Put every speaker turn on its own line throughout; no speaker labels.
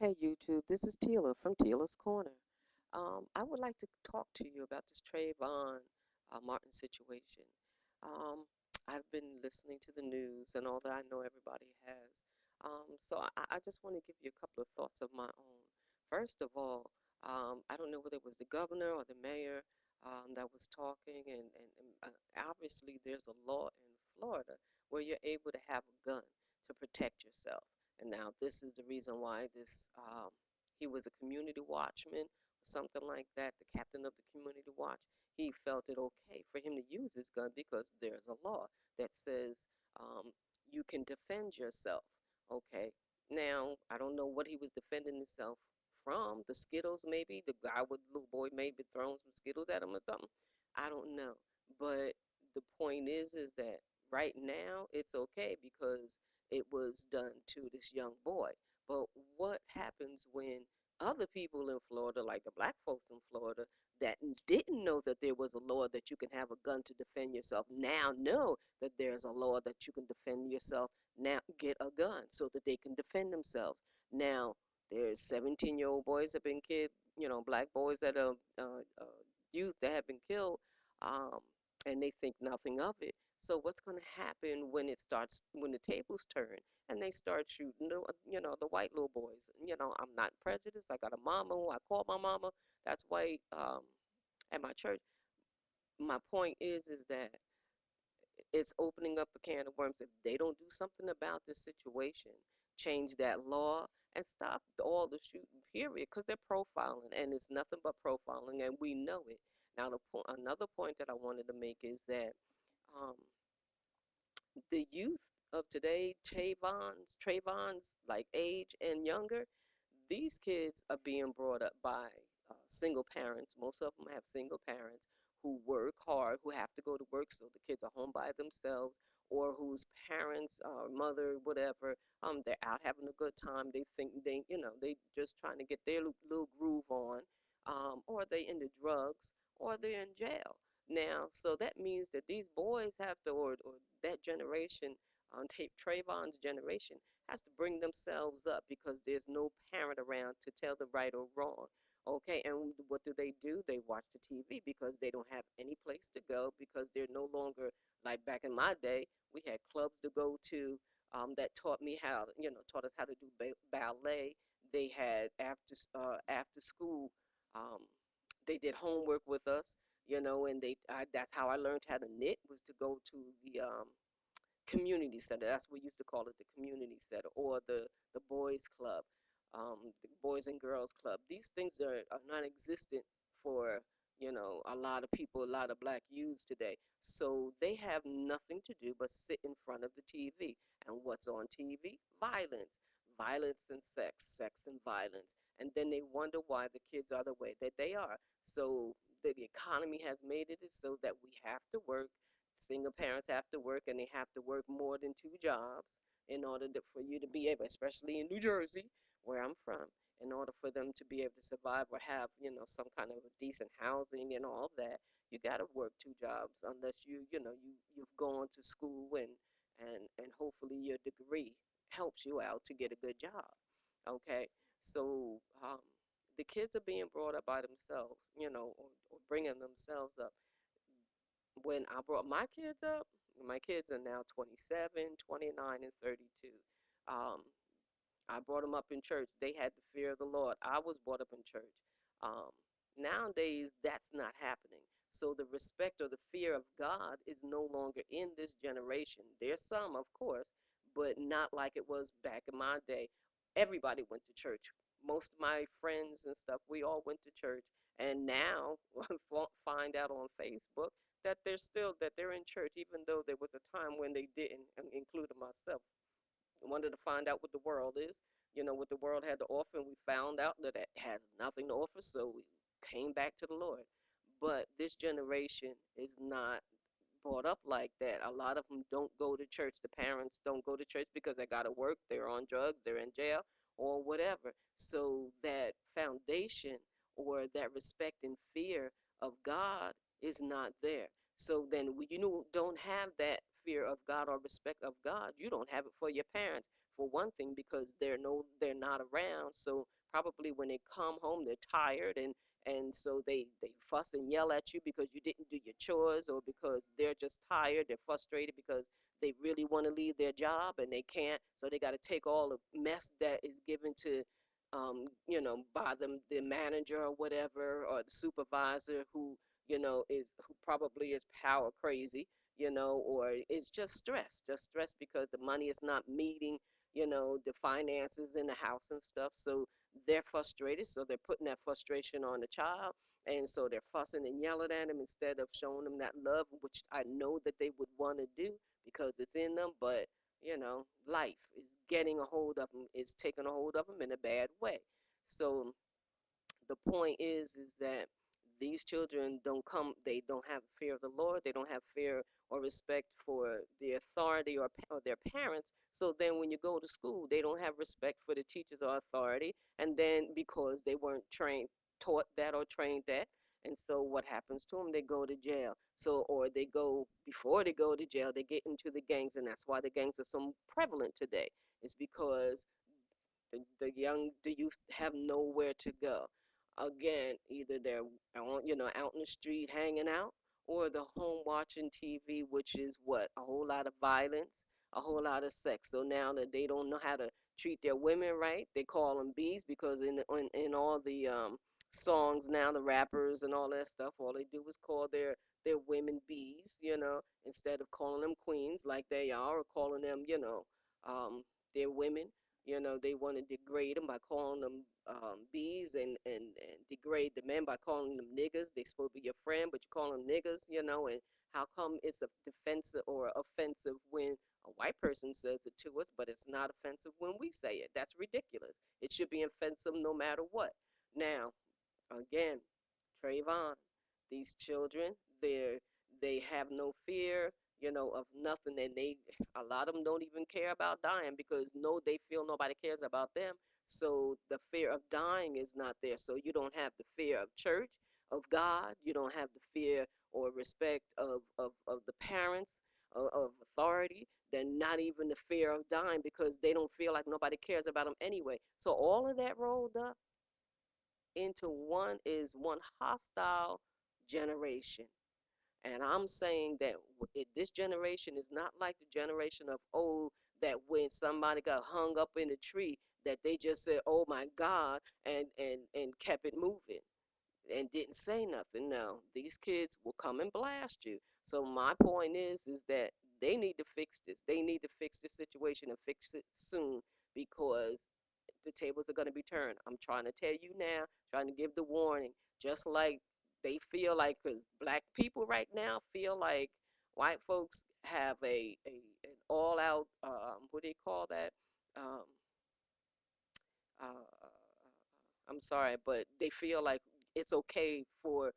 Hey YouTube, this is Tila from Tila's Corner. I would like to talk to you about this Trayvon Martin situation. Um, I've been listening to the news and all that. I know everybody has. So I just want to give you a couple of thoughts of my own. First of all, I don't know whether it was the governor or the mayor that was talking, and obviously there's a law in Florida where you're able to have a gun to protect yourself. And now this is the reason why he was a community watchman or something like that, the captain of the community watch. He felt it okay for him to use his gun because there's a law that says um, you can defend yourself. Okay. Now, I don't know what he was defending himself from. The Skittles, maybe. The guy with the little boy maybe throwing some Skittles at him or something. I don't know. But the point is that right now it's okay because it was done to this young boy. But what happens when other people in Florida, like the black folks in Florida, that didn't know that there was a law that you can have a gun to defend yourself, now know that there's a law that you can defend yourself, now get a gun so that they can defend themselves. Now, there's 17-year-old boys that have been killed, black boys that are youth that have been killed, um, and they think nothing of it. So what's going to happen when the tables turn and they start shooting the white little boys? I'm not prejudiced. I got a mama who I call my mama. That's white at my church. My point is that it's opening up a can of worms. If they don't do something about this situation, change that law and stop all the shooting, period, because they're profiling and it's nothing but profiling and we know it. Now, another point that I wanted to make is that um, the youth of today, Trayvon's like age and younger, these kids are being brought up by single parents. Most of them have single parents who work hard, who have to go to work, so the kids are home by themselves, or whose parents, mother, whatever, they're out having a good time. They think they just trying to get their little groove on, or they into drugs, or they're in jail now. So that means that these boys have to, or that generation, Trayvon's generation, has to bring themselves up because there's no parent around to tell them right or wrong. Okay, and what do? They watch the TV because they don't have any place to go because they're no longer like back in my day. We had clubs to go to that taught us how to do ballet. They had after school. Um, they did homework with us, and that's how I learned how to knit was to go to the community center. That's what we used to call it, the community center, or the boys club, the boys and girls club. These things are non-existent for a lot of people, a lot of black youths today. So they have nothing to do but sit in front of the TV. And what's on TV? Violence and sex and violence. And then they wonder why the kids are the way that they are. So the economy has made it so that we have to work. Single parents have to work, and they have to work more than two jobs in order for you to be able, especially in New Jersey, where I'm from, in order for them to be able to survive or have, some kind of a decent housing and all of that. You got to work two jobs unless you've gone to school and hopefully your degree helps you out to get a good job. Okay, so the kids are being brought up by themselves, or bringing themselves up. When I brought my kids up, my kids are now 27, 29, and 32. Um, I brought them up in church. They had the fear of the Lord. I was brought up in church. Um, Nowadays, that's not happening. So the respect or the fear of God is no longer in this generation. There's some, of course, but not like it was back in my day. Everybody went to church. Most of my friends and stuff, we all went to church. And now find out on Facebook that they're in church, even though there was a time when they didn't, including myself. Wanted to find out what the world is, what the world had to offer, and we found out that it has nothing to offer, so we came back to the Lord. But this generation is not brought up like that. A lot of them don't go to church. The parents don't go to church because they got to work, they're on drugs, they're in jail, or whatever. So that foundation or that respect and fear of God is not there. So then when you don't have that fear of God or respect of God, you don't have it for your parents, for one thing, because they're not around. So probably when they come home, they're tired, and so they fuss and yell at you because you didn't do your chores, or because they're just tired, they're frustrated because they really want to leave their job and they can't, so they got to take all the mess that is given to by them, the manager or whatever, or the supervisor, who who probably is power crazy, or it's just stress because the money is not meeting, the finances in the house and stuff. So they're frustrated, so they're putting that frustration on the child, and so they're fussing and yelling at them instead of showing them that love, which I know that they would want to do because it's in them. But life is getting a hold of them, is taking a hold of them in a bad way. So the point is that these children they don't have fear of the Lord, they don't have fear or respect for the authority, or their parents. So then when you go to school, they don't have respect for the teachers or authority, and then because they weren't taught that or trained that. And so what happens to them? They go to jail. So, or they go, before they go to jail, they get into the gangs, and that's why the gangs are so prevalent today. It's because the youth have nowhere to go. Again, either they're out in the street hanging out, or the home watching TV, which is what, a whole lot of violence, a whole lot of sex. So now that they don't know how to treat their women right, they call them bees, because in all the songs now, the rappers and all that stuff, all they do is call their women bees, instead of calling them queens like they are, or calling them, um, their women. They want to degrade them by calling them bees, and degrade the men by calling them niggas. They supposed to be your friend, but you call them niggas, and how come it's a defensive or offensive when a white person says it to us, but it's not offensive when we say it? That's ridiculous. It should be offensive no matter what. Now, again, Trayvon, these children, they have no fear, of nothing, and a lot of them don't even care about dying, because no, they feel nobody cares about them. So the fear of dying is not there. So you don't have the fear of church, of God. You don't have the fear or respect of the parents, of authority. Then not even the fear of dying, because they don't feel like nobody cares about them anyway. So all of that rolled up into one hostile generation. And I'm saying that this generation is not like the generation of old, that when somebody got hung up in a tree, that they just said, "Oh my God," and kept it moving and didn't say nothing. No, these kids will come and blast you. So my point is that they need to fix this. They need to fix the situation, and fix it soon, because the tables are going to be turned. I'm trying to tell you now, trying to give the warning. Just like they feel like, because black people right now feel like white folks have an all out, what do you call that? Um, I'm sorry, but they feel like it's okay for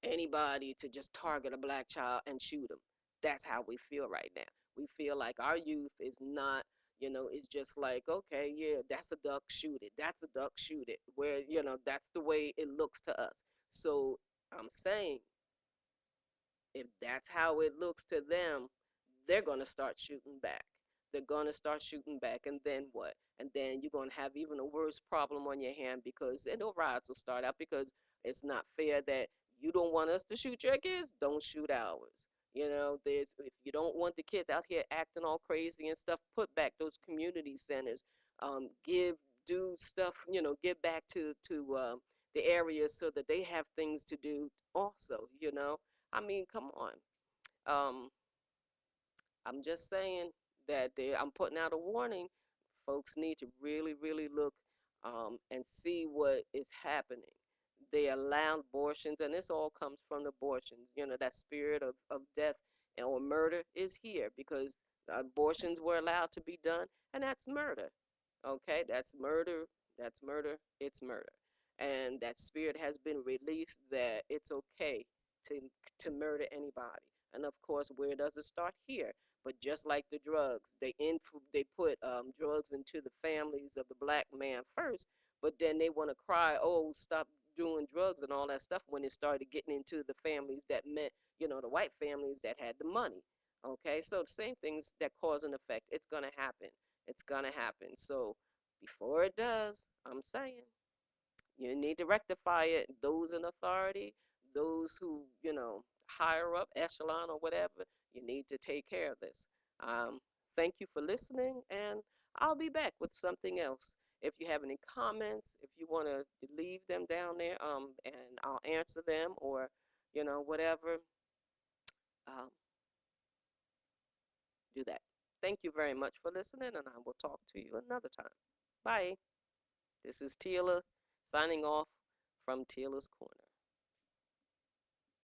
anybody to just target a black child and shoot them. That's how we feel right now. We feel like our youth is not, it's just like, okay, yeah, that's a duck, shoot it. That's a duck, shoot it. Where, that's the way it looks to us. So I'm saying, if that's how it looks to them, they're going to start shooting back. They're going to start shooting back. And then what? And then you're going to have even a worse problem on your hand, because, and the riots will start out, because it's not fair that you don't want us to shoot your kids, don't shoot ours. If you don't want the kids out here acting all crazy and stuff, put back those community centers. Do stuff, give back to the areas, so that they have things to do also. I mean, come on. Um, I'm just saying that I'm putting out a warning. Folks need to really, really look, and see what is happening. They allow abortions, and this all comes from the abortions. That spirit of death or murder is here, because abortions were allowed to be done, and that's murder. Okay, that's murder. That's murder. It's murder. And that spirit has been released, that it's okay to to murder anybody. And of course, where does it start? Here. But just like the drugs, they put drugs into the families of the black man first, but then they want to cry, "Oh, stop doing drugs and all that stuff," when it started getting into the families that meant, the white families that had the money. Okay, so the same things, that cause and effect, it's gonna happen. It's gonna happen. So before it does, I'm saying you need to rectify it. Those in authority, those who, higher up, echelon or whatever, you need to take care of this. Um, thank you for listening, and I'll be back with something else. If you have any comments, if you want to leave them down there, and I'll answer them, or, whatever, um, do that. Thank you very much for listening, and I will talk to you another time. Bye. This is Tila signing off from Tila's Corner.